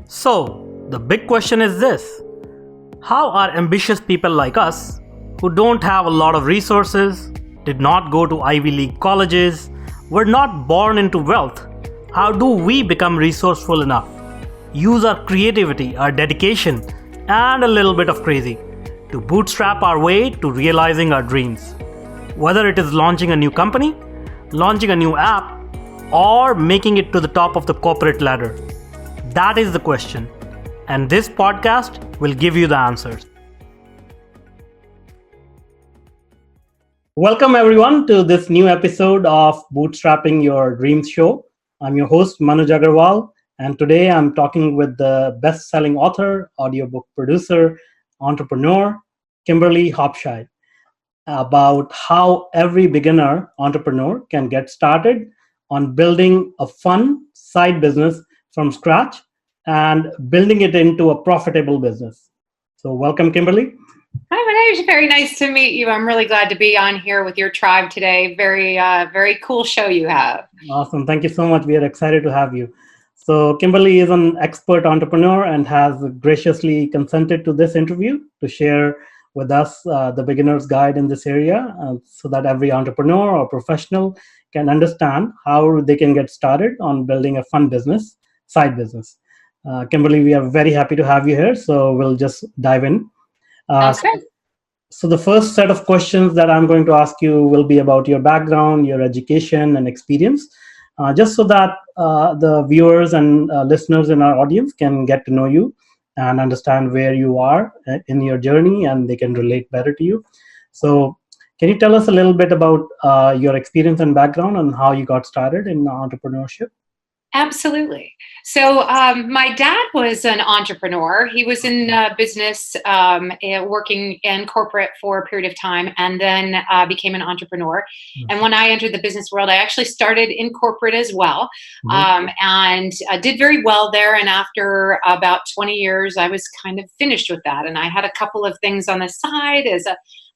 So, the big question is this: how are ambitious people like us, who don't have a lot of resources, did not go to Ivy League colleges, were not born into wealth, how do we become resourceful enough, use our creativity, our dedication, and a little bit of crazy to bootstrap our way to realizing our dreams? Whether it is launching a new company, launching a new app, or making it to the top of the corporate ladder. That is the question, and this podcast will give you the answers. Welcome everyone to this new episode of Bootstrapping Your Dreams show. I'm your host Manoj Agarwal, and today I'm talking with the best-selling author, audiobook producer, entrepreneur, Kimberly Hobscheid, about how every beginner entrepreneur can get started on building a fun side business from scratch and building it into a profitable business. So welcome, Kimberly. Hi, Manish. Very nice to meet you. I'm really glad to be on here with your tribe today. Very cool show you have. Awesome. Thank you so much. We are excited to have you. So Kimberly is an expert entrepreneur and has graciously consented to this interview to share with us the beginner's guide in this area so that every entrepreneur or professional can understand how they can get started on building a fun business, side business. Kimberly, we are very happy to have you here, so we'll just dive in. So the first set of questions that I'm going to ask you will be about your background, your education, and experience, just so that the viewers and listeners in our audience can get to know you and understand where you are in your journey, and they can relate better to you. So can you tell us a little bit about your experience and background and how you got started in entrepreneurship? Absolutely. So my dad was an entrepreneur. He was in business, working in corporate for a period of time, and then became an entrepreneur. Mm-hmm. And when I entered the business world, I actually started in corporate as well, and did very well there. And after about 20 years, I was kind of finished with that. And I had a couple of things on the side as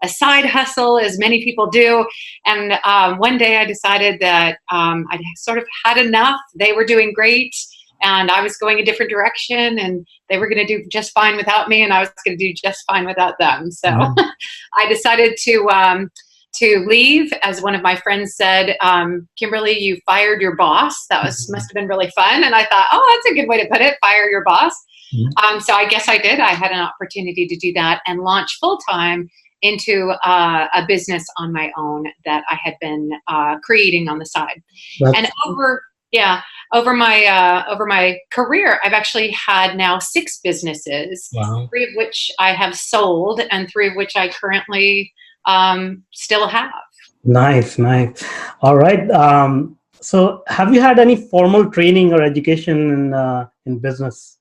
a side hustle, as many people do. And one day I decided that I sort of had enough. They were doing great, and I was going a different direction, and they were going to do just fine without me, and I was going to do just fine without them. So I decided to leave. As one of my friends said, Kimberly, you fired your boss. That must have been really fun. And I thought, oh, that's a good way to put it, fire your boss. So I guess I did. I had an opportunity to do that and launch full-time into a business on my own that I had been creating on the side. And over my career, I've actually had now 6 businesses, 3 of which I have sold and 3 of which I currently still have. Nice. All right. So have you had any formal training or education in business?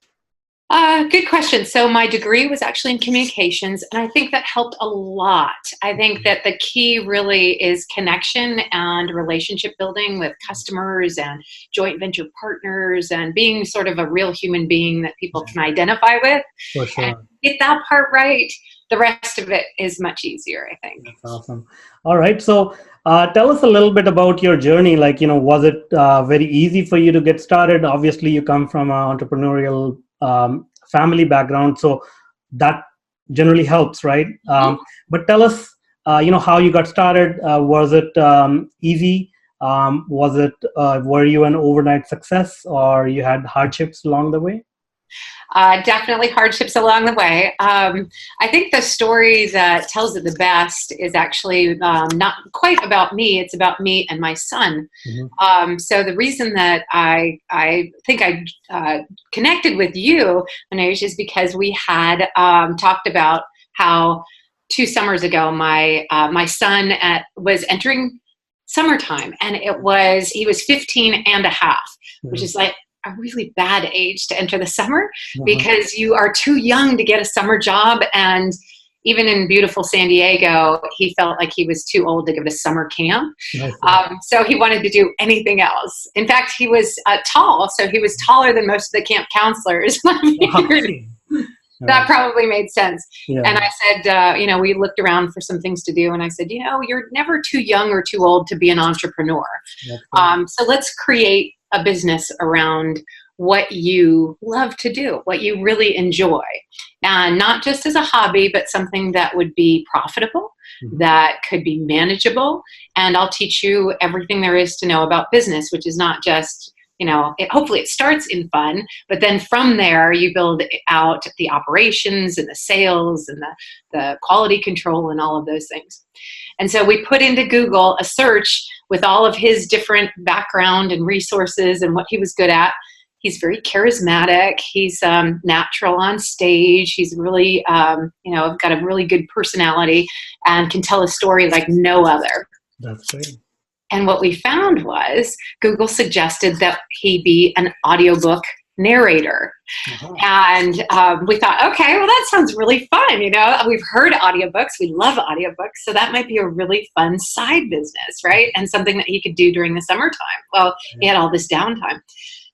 Good question. So my degree was actually in communications, and I think that helped a lot. I think that the key really is connection and relationship building with customers and joint venture partners, and being sort of a real human being that people can identify with. For sure. And get that part right, the rest of it is much easier, I think. That's awesome. All right. So tell us a little bit about your journey. Like, was it very easy for you to get started? Obviously, you come from an entrepreneurial family background, so that generally helps, right? But tell us, how you got started. Was it easy? Were you an overnight success, or you had hardships along the way? Definitely hardships along the way. I think the story that tells it the best is actually not quite about me. It's about me and my son. So the reason that I think I connected with you, Manish, is because we had talked about how 2 summers ago my son was entering summertime, and he was 15 and a half, which is like a really bad age to enter the summer, because you are too young to get a summer job. And even in beautiful San Diego, he felt like he was too old to give a summer camp. So he wanted to do anything else. In fact, he was tall, so he was taller than most of the camp counselors. That probably made sense. Yeah. And I said, we looked around for some things to do, and I said, you're never too young or too old to be an entrepreneur. So let's create a business around what you love to do, what you really enjoy, and not just as a hobby, but something that would be profitable, that could be manageable. And I'll teach you everything there is to know about business, which is not just, hopefully it starts in fun, but then from there you build out the operations and the sales and the quality control and all of those things. And so we put into Google a search with all of his different background and resources and what he was good at. He's very charismatic. He's natural on stage. He's really, got a really good personality and can tell a story like no other. That's great. And what we found was Google suggested that he be an audiobook narrator. And we thought, okay, well, that sounds really fun. We've heard audiobooks. We love audiobooks. So that might be a really fun side business, right? And something that he could do during the summertime. Well, he had all this downtime.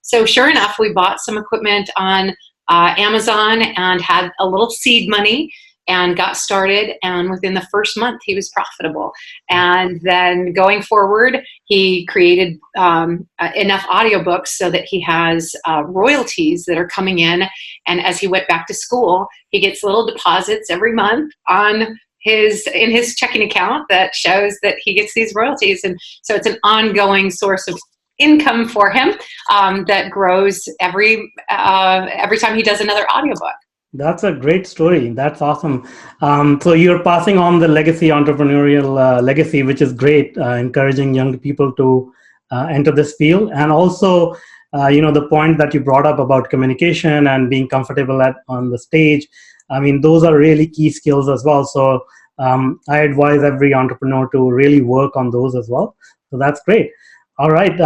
So sure enough, we bought some equipment on Amazon and had a little seed money and got started. And within the first month, he was profitable. And then going forward, he created enough audiobooks so that he has royalties that are coming in. And as he went back to school, he gets little deposits every month in his checking account that shows that he gets these royalties. And so it's an ongoing source of income for him that grows every time he does another audiobook. That's a great story. That's awesome. So you're passing on the legacy, entrepreneurial legacy, which is great, encouraging young people to enter this field. And also, the point that you brought up about communication and being comfortable on the stage. I mean, those are really key skills as well. So I advise every entrepreneur to really work on those as well. So that's great. All right.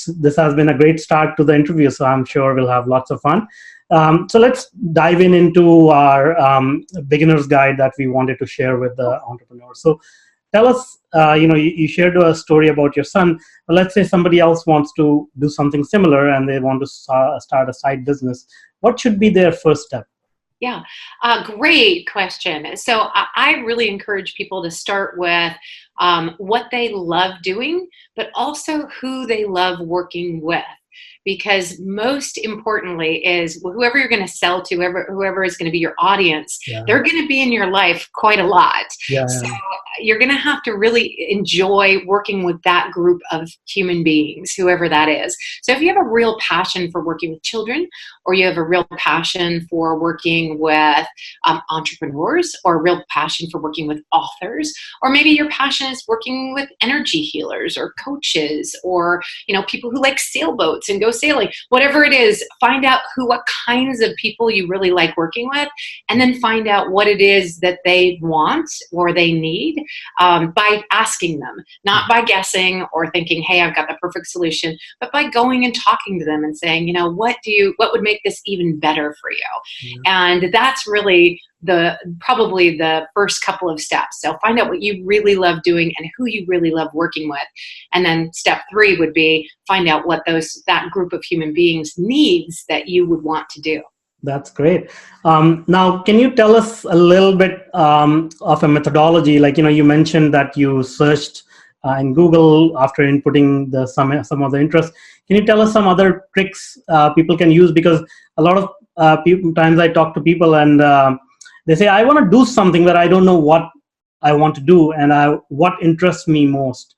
This has been a great start to the interview. So I'm sure we'll have lots of fun. So let's dive into our beginner's guide that we wanted to share with the entrepreneurs. So tell us, you shared a story about your son. But let's say somebody else wants to do something similar and they want to start a side business. What should be their first step? Yeah, great question. So I really encourage people to start with what they love doing, but also who they love working with. Because most importantly is whoever you're going to sell to, whoever is going to be your audience, they're going to be in your life quite a lot. So you're going to have to really enjoy working with that group of human beings, whoever that is. So if you have a real passion for working with children, or you have a real passion for working with entrepreneurs, or a real passion for working with authors, or maybe your passion is working with energy healers or coaches, or people who like sailboats and go sailing, whatever it is, find out what kinds of people you really like working with, and then find out what it is that they want or they need by asking them, not by guessing or thinking, hey, I've got the perfect solution, but by going and talking to them and saying, what would make this even better for you? And that's really probably the first couple of steps. So find out what you really love doing and who you really love working with. And then step 3 would be find out what that group of human beings needs that you would want to do. That's great. Now, can you tell us a little bit of a methodology? Like, you mentioned that you searched in Google after inputting some of the interests. Can you tell us some other tricks people can use? Because a lot of times I talk to people and they say, I want to do something, but I don't know what I want to do and what interests me most.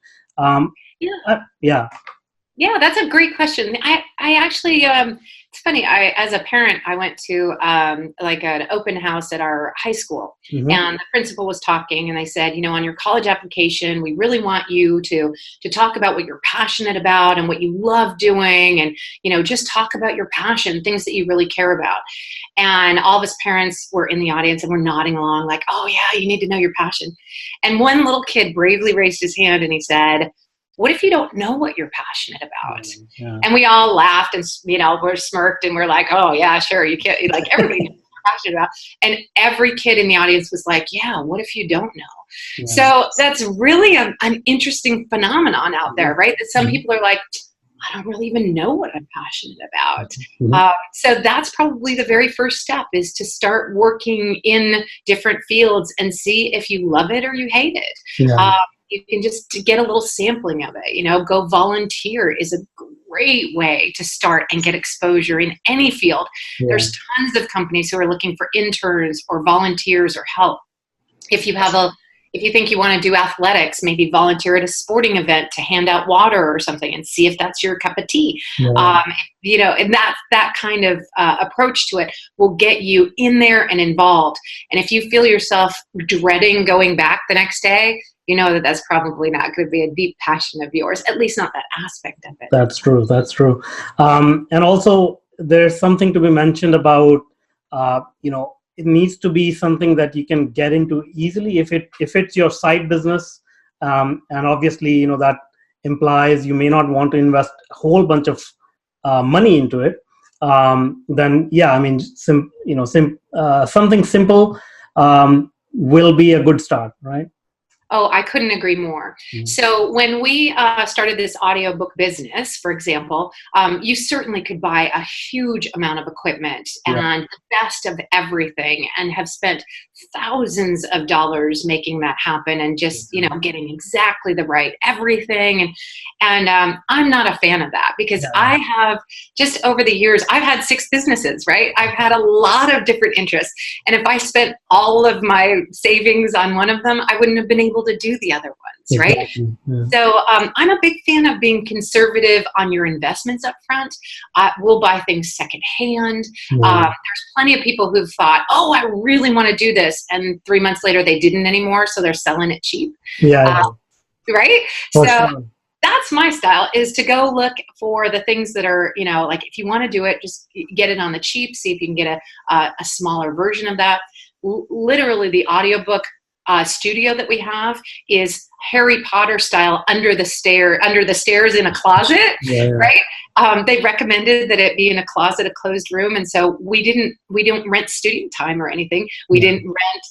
Yeah, that's a great question. I actually, it's funny. As a parent, I went to like an open house at our high school, and the principal was talking, and they said, on your college application, we really want you to talk about what you're passionate about and what you love doing, and just talk about your passion, things that you really care about. And all of us parents were in the audience and were nodding along, like, oh yeah, you need to know your passion. And one little kid bravely raised his hand and he said, what if you don't know what you're passionate about? And we all laughed and, we're smirked and we're like, oh yeah, sure. You can't, like, everybody knows what they're passionate about. And every kid in the audience was like, yeah, what if you don't know? So that's really an interesting phenomenon out there, right? That some people are like, I don't really even know what I'm passionate about. So that's probably the very first step, is to start working in different fields and see if you love it or you hate it. You can just to get a little sampling of it, go volunteer is a great way to start and get exposure in any field. Yeah. There's tons of companies who are looking for interns or volunteers or help. If you think you want to do athletics, maybe volunteer at a sporting event to hand out water or something and see if that's your cup of tea. Yeah. And that kind of approach to it will get you in there and involved. And if you feel yourself dreading going back the next day, you know that's probably not going to be a deep passion of yours, at least not that aspect of it. That's true. That's true. And also, there's something to be mentioned about, it needs to be something that you can get into easily if it's your side business. And obviously, that implies you may not want to invest a whole bunch of money into it. Then, yeah, I mean, something simple will be a good start, right? Oh, I couldn't agree more. Mm-hmm. So when we started this audiobook business, for example, you certainly could buy a huge amount of equipment and the best of everything and have spent thousands of dollars making that happen and just, getting exactly the right everything. And I'm not a fan of that because I have just over the years, I've had 6 businesses, right? I've had a lot of different interests. And if I spent all of my savings on one of them, I wouldn't have been able to do the other ones, right? Exactly. Yeah. So I'm a big fan of being conservative on your investments up front. We'll buy things secondhand. There's plenty of people who've thought, oh, I really want to do this. And 3 months later, they didn't anymore. So they're selling it cheap. Right? For so sure. That's my style, is to go look for the things that are, like if you want to do it, just get it on the cheap, see if you can get a smaller version of that. Literally the audiobook studio that we have is Harry Potter style, under the stairs in a closet, right? They recommended that it be in a closet, a closed room, and so we didn't rent studio time or anything. We didn't rent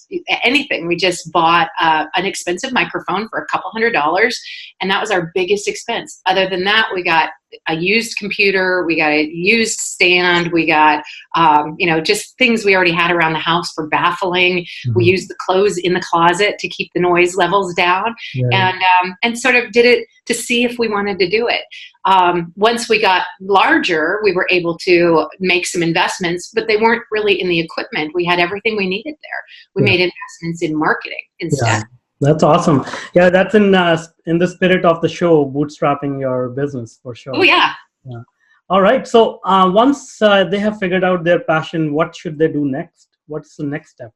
anything. We just bought an expensive microphone for $200, and that was our biggest expense. Other than that, we got a used computer, we got a used stand, we got just things we already had around the house for baffling. We used the clothes in the closet to keep the noise levels down, and sort of did it to see if we wanted to do it. Once we got larger, we were able to make some investments, but they weren't really in the equipment. We had everything we needed there. We made investments in marketing instead. Yeah. That's awesome. Yeah, that's in the spirit of the show, Bootstrapping Your Business, for sure. Oh, yeah. All right. So once they have figured out their passion, what should they do next? What's the next step?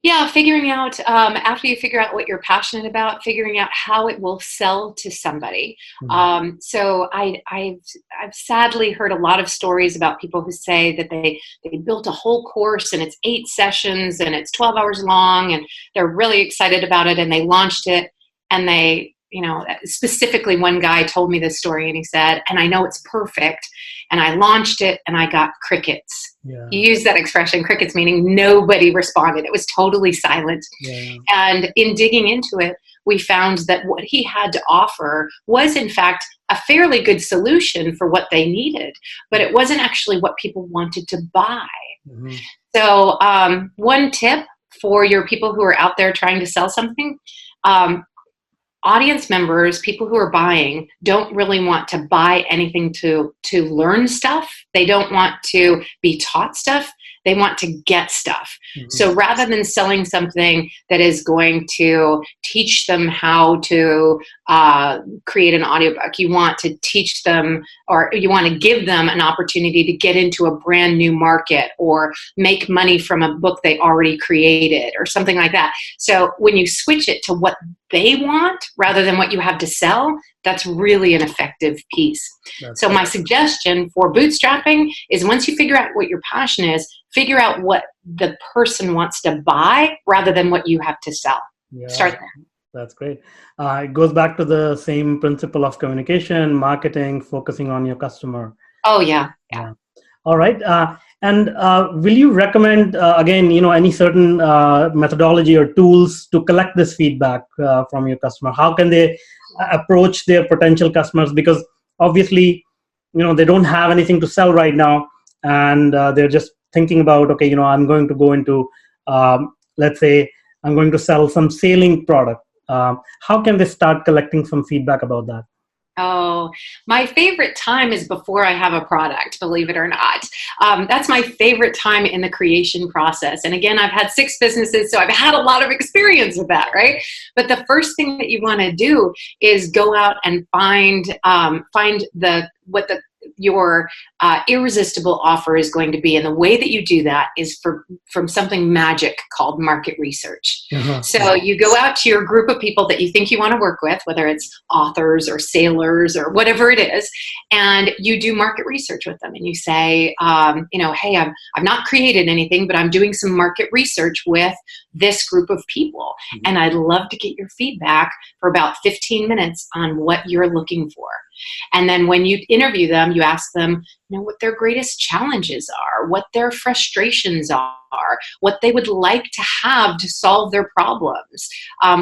Yeah, figuring out, after you figure out what you're passionate about, figuring out how it will sell to somebody. So I've sadly heard a lot of stories about people who say that they built a whole course and it's 8 sessions and it's 12 hours long and they're really excited about it and they launched it and they, specifically one guy told me this story and he said, and I know it's perfect, and I launched it and I got crickets. He used that expression, crickets, meaning nobody responded. It was totally silent. And in digging into it, we found that what he had to offer was in fact a fairly good solution for what they needed, but it wasn't actually what people wanted to buy. So one tip for your people who are out there trying to sell something, audience members, people who are buying, don't really want to buy anything to learn stuff. They don't want to be taught stuff. They want to get stuff. So rather than selling something that is going to teach them how to create an audiobook, you want to teach them, or you want to give them an opportunity to get into a brand new market or make money from a book they already created or something like that. So when you switch it to what they want rather than what you have to sell, that's really an effective piece. So my suggestion for bootstrapping is, once you figure out what your passion is, figure out what the person wants to buy rather than what you have to sell. Start there. That's great. It goes back to the same principle of communication, marketing, focusing on your customer. Oh, yeah. All right. And will you recommend, again, any certain methodology or tools to collect this feedback from your customer? How can they approach their potential customers? Because obviously, they don't have anything to sell right now, and they're just thinking about, okay, I'm going to go into, let's say, I'm going to sell some sailing product, How can they start collecting some feedback about that? Oh, my favorite time is before I have a product, believe it or not. That's my favorite time in the creation process. And again, I've had 6 businesses, so I've had a lot of experience with that, right? But the first thing that you want to do is go out and find your irresistible offer is going to be. And the way that you do that is from something magic called market research. So you go out to your group of people that you think you want to work with, whether it's authors or sailors or whatever it is, and you do market research with them. And you say, hey, I've not created anything, but I'm doing some market research with this group of people. And I'd love to get your feedback for about 15 minutes on what you're looking for. And then when you interview them, you ask them, what their greatest challenges are, what their frustrations are, what they would like to have to solve their problems,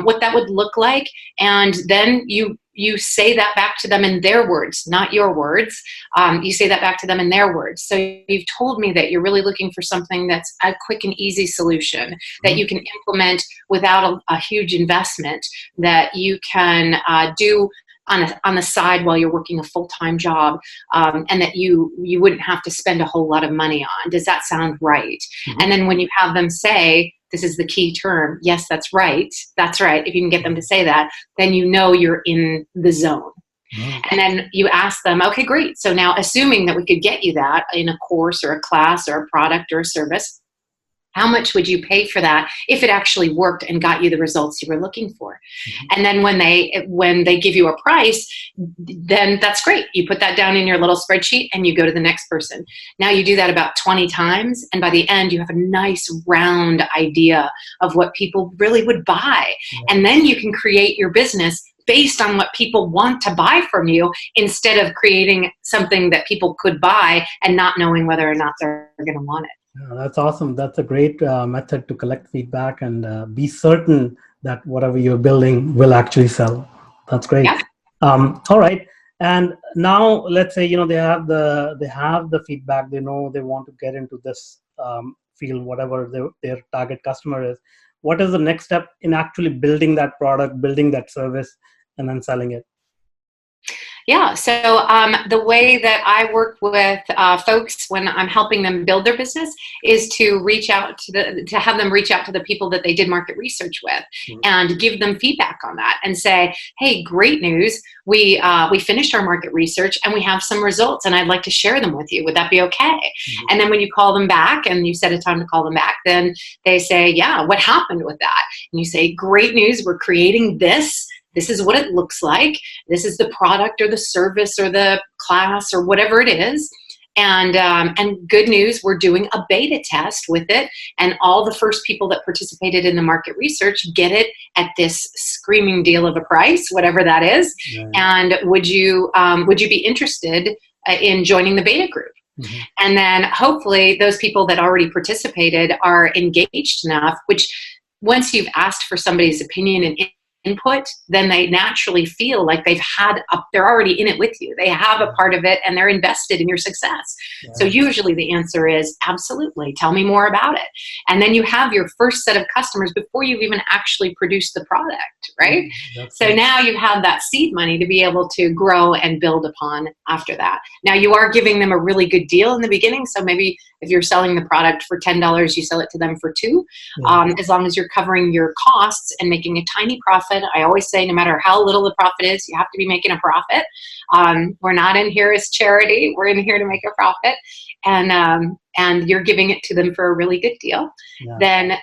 what that would look like. And then you say that back to them in their words, not your words. You say that back to them in their words. So you've told me that you're really looking for something that's a quick and easy solution that you can implement without a huge investment, that you can do on the side while you're working a full-time job, and that you wouldn't have to spend a whole lot of money on. Does that sound right? And then when you have them say, this is the key term, yes, that's right, if you can get them to say that, then you're in the zone. And then you ask them, okay, great. So now, assuming that we could get you that in a course or a class or a product or a service, how much would you pay for that if it actually worked and got you the results you were looking for? And then when they give you a price, then that's great. You put that down in your little spreadsheet and you go to the next person. Now you do that about 20 times. And by the end, you have a nice round idea of what people really would buy. And then you can create your business based on what people want to buy from you, instead of creating something that people could buy and not knowing whether or not they're going to want it. Yeah, that's awesome. That's a great method to collect feedback and be certain that whatever you're building will actually sell. That's great. Yeah. All right. And now let's say, they have the feedback. They know they want to get into this field, whatever their target customer is. What is the next step in actually building that product, building that service, and then selling it? Yeah, so the way that I work with folks when I'm helping them build their business is to have them reach out to the people that they did market research with and give them feedback on that and say, hey, great news. We finished our market research and we have some results and I'd like to share them with you. Would that be okay? And then when you call them back and you set a time to call them back, then they say, yeah, what happened with that? And you say, great news. We're creating this. This is what it looks like. This is the product or the service or the class or whatever it is. And good news, we're doing a beta test with it. And all the first people that participated in the market research get it at this screaming deal of a price, whatever that is. Yeah. And would you be interested in joining the beta group? And then hopefully those people that already participated are engaged enough, which once you've asked for somebody's opinion and input, then they naturally feel like they're already in it with you. They have a part of it and they're invested in your success. Yeah. So usually the answer is absolutely. Tell me more about it. And then you have your first set of customers before you've even actually produced the product, right? So now you have that seed money to be able to grow and build upon after that. Now you are giving them a really good deal in the beginning. So maybe if you're selling the product for $10, you sell it to them for $2. As long as you're covering your costs and making a tiny profit. I always say, no matter how little the profit is, you have to be making a profit. We're not in here as charity. We're in here to make a profit. And you're giving it to them for a really good deal. Yeah.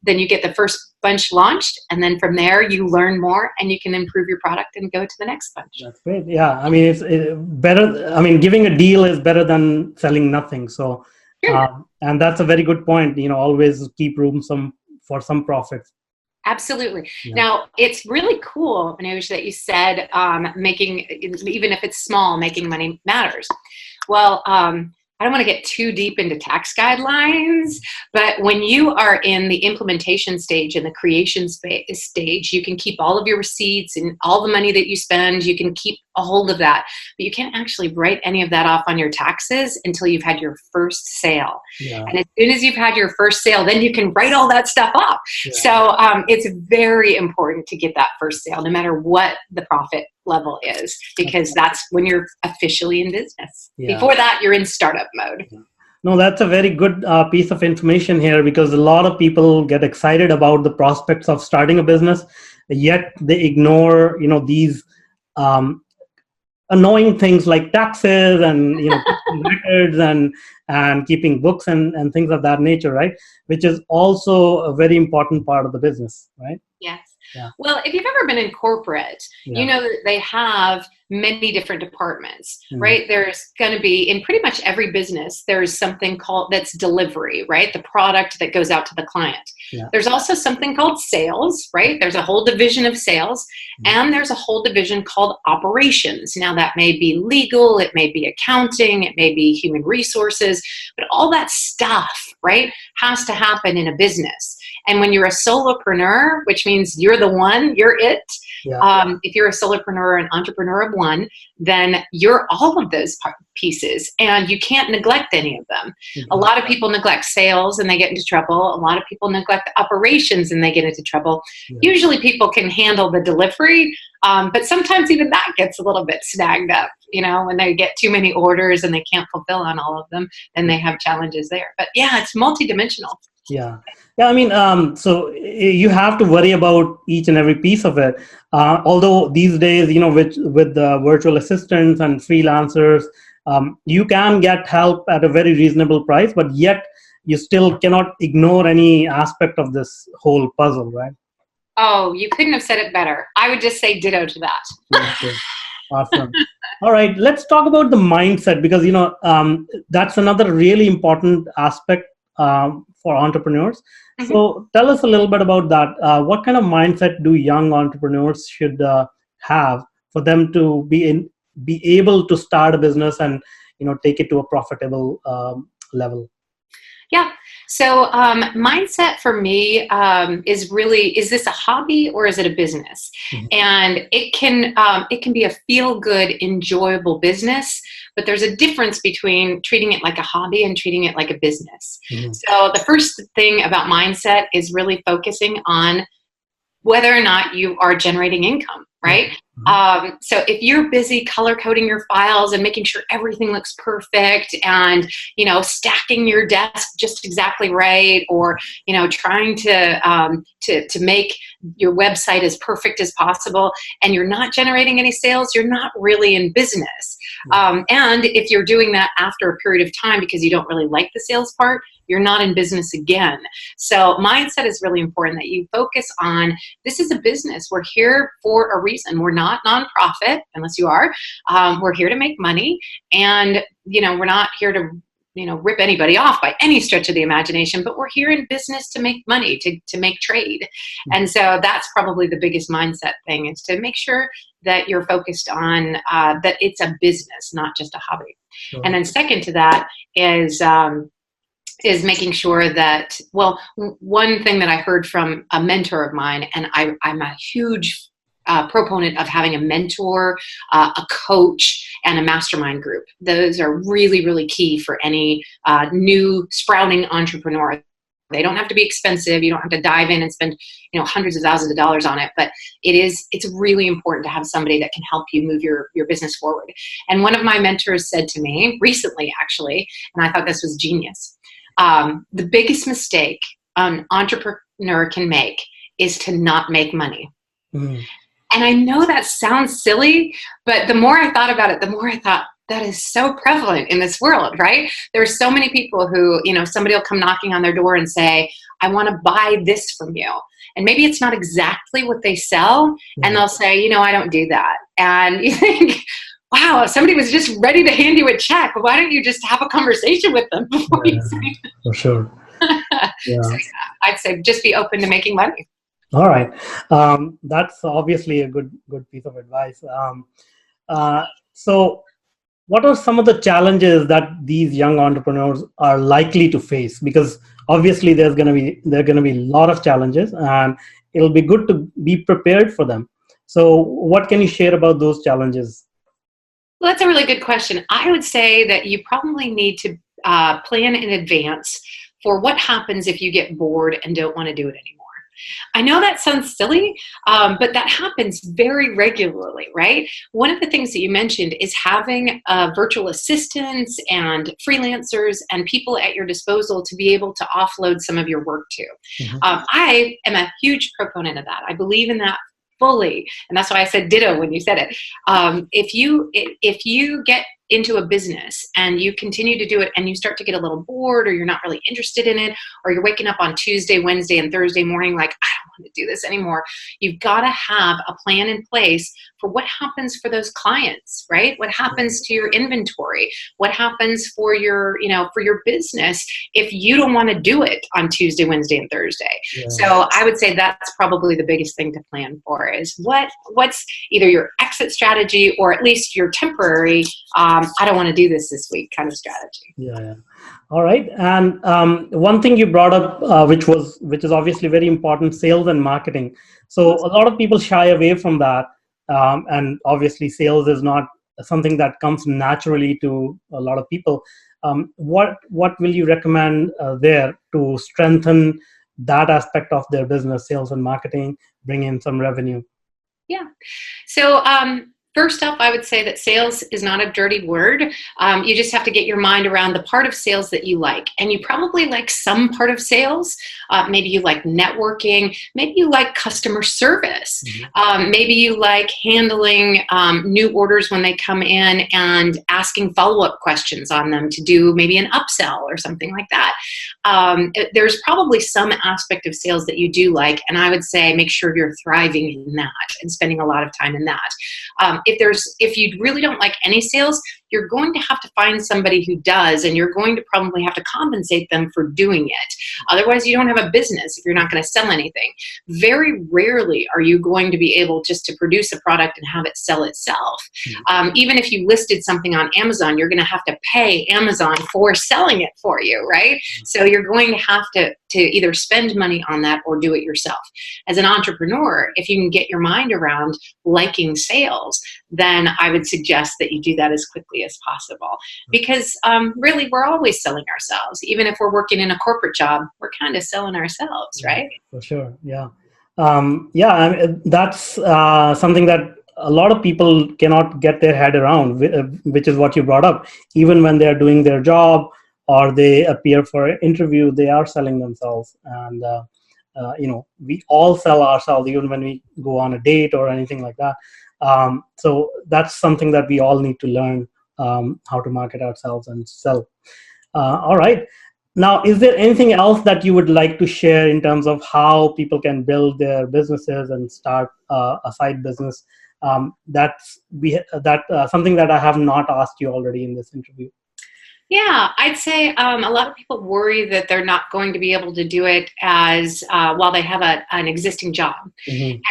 Then you get the first bunch launched. And then from there, you learn more and you can improve your product and go to the next bunch. That's great. Yeah. I mean, it's better. I mean, giving a deal is better than selling nothing. So, sure. And that's a very good point. Always keep room for some profits. Absolutely. Yeah. Now, it's really cool, Manoj, that you said even if it's small, making money matters. Well, I don't want to get too deep into tax guidelines, but when you are in the implementation stage and the creation stage, you can keep all of your receipts and all the money that you spend. You can keep a hold of that, but you can't actually write any of that off on your taxes until you've had your first sale. Yeah. And as soon as you've had your first sale, then you can write all that stuff off. Yeah. So it's very important to get that first sale, no matter what the profit level is, because that's when you're officially in business. Yeah. Before that, you're in startup mode. No, that's a very good piece of information here, because a lot of people get excited about the prospects of starting a business, yet they ignore, these annoying things like taxes and keeping records and keeping books and things of that nature, right? Which is also a very important part of the business, right? Yes. Yeah. Well, if you've ever been in corporate, you know that they have many different departments, right? There's going to be, in pretty much every business, there's something called, that's delivery, right? The product that goes out to the client. Yeah. There's also something called sales, right? There's a whole division of sales, and there's a whole division called operations. Now that may be legal, it may be accounting, it may be human resources, but all that stuff, right, has to happen in a business. And when you're a solopreneur, which means you're the one, you're it. Yeah. If you're a solopreneur or an entrepreneur of one, then you're all of those pieces, and you can't neglect any of them. A lot of people neglect sales and they get into trouble. A lot of people neglect operations and they get into trouble. Yeah. Usually people can handle the delivery, but sometimes even that gets a little bit snagged up. When they get too many orders and they can't fulfill on all of them, then they have challenges there. But yeah, it's multidimensional. Yeah. I mean, so you have to worry about each and every piece of it. Although these days, with the virtual assistants and freelancers, you can get help at a very reasonable price, but yet you still cannot ignore any aspect of this whole puzzle, right? Oh, you couldn't have said it better. I would just say ditto to that. Okay. Awesome. All right, let's talk about the mindset, because that's another really important aspect for entrepreneurs. So tell us a little bit about that. What kind of mindset do young entrepreneurs should have for them to be able to start a business and take it to a profitable level? Yeah. So mindset for me is this a hobby or is it a business? And it can be a feel-good, enjoyable business, but there's a difference between treating it like a hobby and treating it like a business. So the first thing about mindset is really focusing on whether or not you are generating income, right? So if you're busy color coding your files and making sure everything looks perfect and, stacking your desk just exactly right, or, trying to make your website as perfect as possible, and you're not generating any sales, you're not really in business. And if you're doing that after a period of time because you don't really like the sales part, you're not in business again. So mindset is really important, that you focus on, this is a business. We're here for a reason. We're not nonprofit, unless you are. We're here to make money, and we're not here to rip anybody off by any stretch of the imagination, but we're here in business to make money, to make trade. And so that's probably the biggest mindset thing, is to make sure that you're focused on that it's a business, not just a hobby. Sure. And then second to that is making sure that, one thing that I heard from a mentor of mine, and I'm a huge proponent of having a mentor, a coach, and a mastermind group. Those are really, really key for any new sprouting entrepreneur. They don't have to be expensive. You don't have to dive in and spend, hundreds of thousands of dollars on it. But it's really important to have somebody that can help you move your business forward. And one of my mentors said to me recently, actually, and I thought this was genius. The biggest mistake an entrepreneur can make is to not make money. And I know that sounds silly, but the more I thought about it, the more I thought, that is so prevalent in this world, right? There are so many people who, somebody will come knocking on their door and say, I want to buy this from you. And maybe it's not exactly what they sell. And they'll say, I don't do that. And you think, wow, if somebody was just ready to hand you a check, why don't you just have a conversation with them before you say it? For sure. So, I'd say just be open to making money. All right. That's obviously a good piece of advice. So what are some of the challenges that these young entrepreneurs are likely to face? Because obviously there are going to be a lot of challenges, and it'll be good to be prepared for them. So what can you share about those challenges? Well, that's a really good question. I would say that you probably need to plan in advance for what happens if you get bored and don't want to do it anymore. I know that sounds silly, but that happens very regularly, right? One of the things that you mentioned is having virtual assistants and freelancers and people at your disposal to be able to offload some of your work to. Mhm. I am a huge proponent of that. I believe in that fully, and that's why I said ditto when you said it. If you get into a business and you continue to do it and you start to get a little bored, or you're not really interested in it, or you're waking up on Tuesday, Wednesday, and Thursday morning like, I don't want to do this anymore, you've got to have a plan in place for what happens for those clients, right? What happens to your inventory? What happens for your, for your business if you don't want to do it on Tuesday, Wednesday, and Thursday? Yeah. So I would say that's probably the biggest thing to plan for is what's either your exit strategy or at least your temporary, I don't want to do this week kind of strategy. Yeah. All right. And one thing you brought up, which is obviously very important, sales and marketing. So a lot of people shy away from that, and obviously sales is not something that comes naturally to a lot of people. What will you recommend there to strengthen that aspect of their business, sales and marketing, bring in some revenue? Yeah. So first off, I would say that sales is not a dirty word. You just have to get your mind around the part of sales that you like. And you probably like some part of sales. Maybe you like networking. Maybe you like customer service. Maybe you like handling new orders when they come in and asking follow-up questions on them to do maybe an upsell or something like that. There's probably some aspect of sales that you do like. And I would say make sure you're thriving in that and spending a lot of time in that. If you really don't like any sales, you're going to have to find somebody who does, and you're going to probably have to compensate them for doing it. Otherwise, you don't have a business if you're not going to sell anything. Very rarely are you going to be able just to produce a product and have it sell itself. Even if you listed something on Amazon, you're going to have to pay Amazon for selling it for you, right? So you're going to have to either spend money on that or do it yourself. As an entrepreneur, if you can get your mind around liking sales, then I would suggest that you do that as quickly as possible. Because really, we're always selling ourselves. Even if we're working in a corporate job, we're kind of selling ourselves, right? For sure, yeah. That's something that a lot of people cannot get their head around, which is what you brought up. Even when they're doing their job or they appear for an interview, they are selling themselves. And we all sell ourselves, even when we go on a date or anything like that. So that's something that we all need to learn, how to market ourselves and sell. All right. Now, is there anything else that you would like to share in terms of how people can build their businesses and start a side business? That's something that I have not asked you already in this interview. Yeah, I'd say a lot of people worry that they're not going to be able to do it as while they have an existing job. Mm-hmm.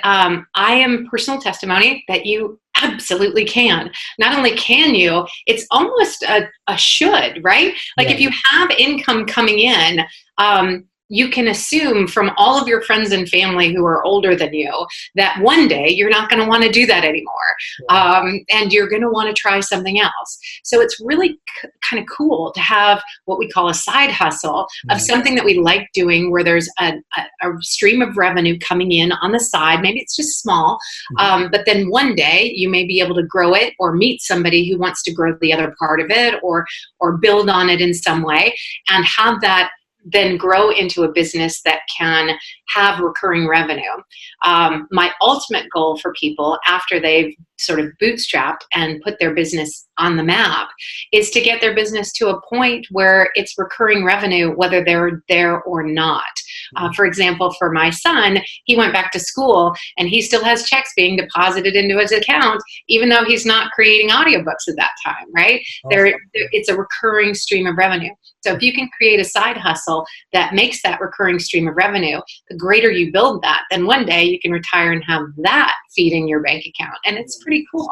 And I am personal testimony that you absolutely can. Not only can you, it's almost a should, right? Like if you have income coming in, you can assume from all of your friends and family who are older than you that one day you're not going to want to do that anymore. And you're going to want to try something else. So it's really kind of cool to have what we call a side hustle of something that we like doing, where there's a stream of revenue coming in on the side. Maybe it's just small, but then one day you may be able to grow it or meet somebody who wants to grow the other part of it or build on it in some way and have that then grow into a business that can have recurring revenue. My ultimate goal for people after they've sort of bootstrapped and put their business on the map is to get their business to a point where it's recurring revenue, whether they're there or not. For example, for my son, he went back to school and he still has checks being deposited into his account, even though he's not creating audiobooks at that time, right? Awesome. It's a recurring stream of revenue. So if you can create a side hustle that makes that recurring stream of revenue, the greater you build that, then one day you can retire and have that feeding your bank account. And it's pretty cool.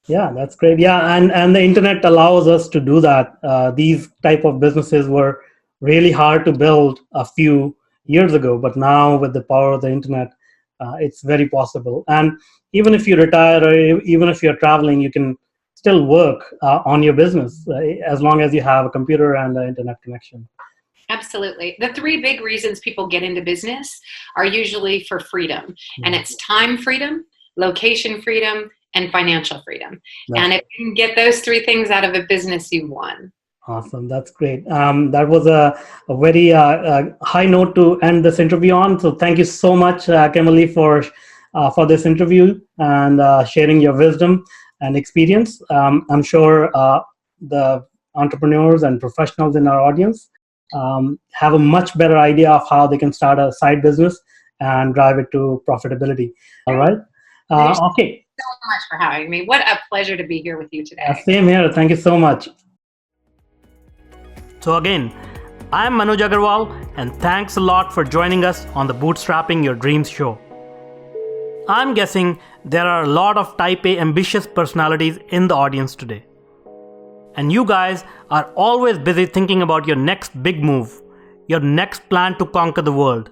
Yeah, that's great. Yeah, and the internet allows us to do that. These type of businesses were really hard to build a few years ago, but now with the power of the internet, it's very possible. And even if you retire or even if you're traveling, you can still work on your business as long as you have a computer and an internet connection. Absolutely. The three big reasons people get into business are usually for freedom, and it's time freedom, location freedom, and financial freedom. And if you can get those three things out of a business, you've won. Awesome. That's great. That was a very high note to end this interview on. So thank you so much, Kimberly, for this interview and sharing your wisdom and experience. I'm sure the entrepreneurs and professionals in our audience have a much better idea of how they can start a side business and drive it to profitability. All right. Okay. So much for having me. What a pleasure to be here with you today. Same here. Thank you so much. So again, I'm Manoj Agarwal, and thanks a lot for joining us on the Bootstrapping Your Dreams show. I'm guessing there are a lot of type A ambitious personalities in the audience today. And you guys are always busy thinking about your next big move, your next plan to conquer the world.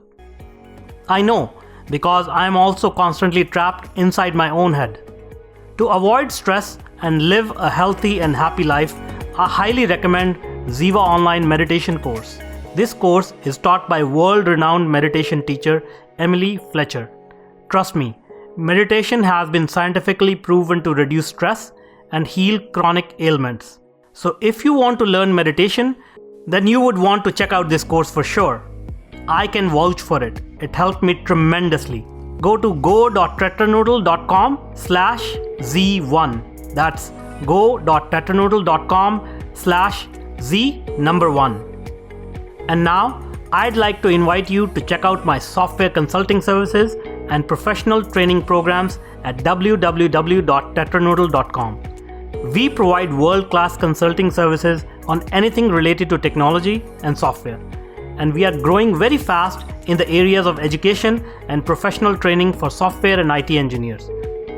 I know, because I'm also constantly trapped inside my own head. To avoid stress and live a healthy and happy life, I highly recommend Ziva Online Meditation course. This course is taught by world-renowned meditation teacher Emily Fletcher. Trust me, meditation has been scientifically proven to reduce stress and heal chronic ailments. So if you want to learn meditation, then you would want to check out this course for sure. I can vouch for it. It helped me tremendously. Go to go.tetranoodle.com/Z1. That's go.tetranoodle.com/Z1. And now, I'd like to invite you to check out my software consulting services and professional training programs at www.tetranoodle.com. We provide world-class consulting services on anything related to technology and software. And we are growing very fast in the areas of education and professional training for software and IT engineers.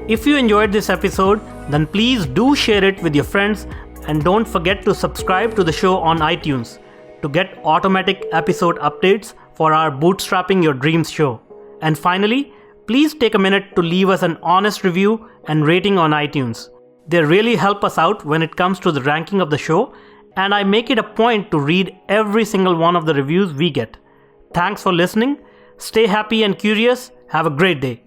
If you enjoyed this episode, then please do share it with your friends, and don't forget to subscribe to the show on iTunes to get automatic episode updates for our Bootstrapping Your Dreams show. And finally, please take a minute to leave us an honest review and rating on iTunes. They really help us out when it comes to the ranking of the show, and I make it a point to read every single one of the reviews we get. Thanks for listening. Stay happy and curious. Have a great day.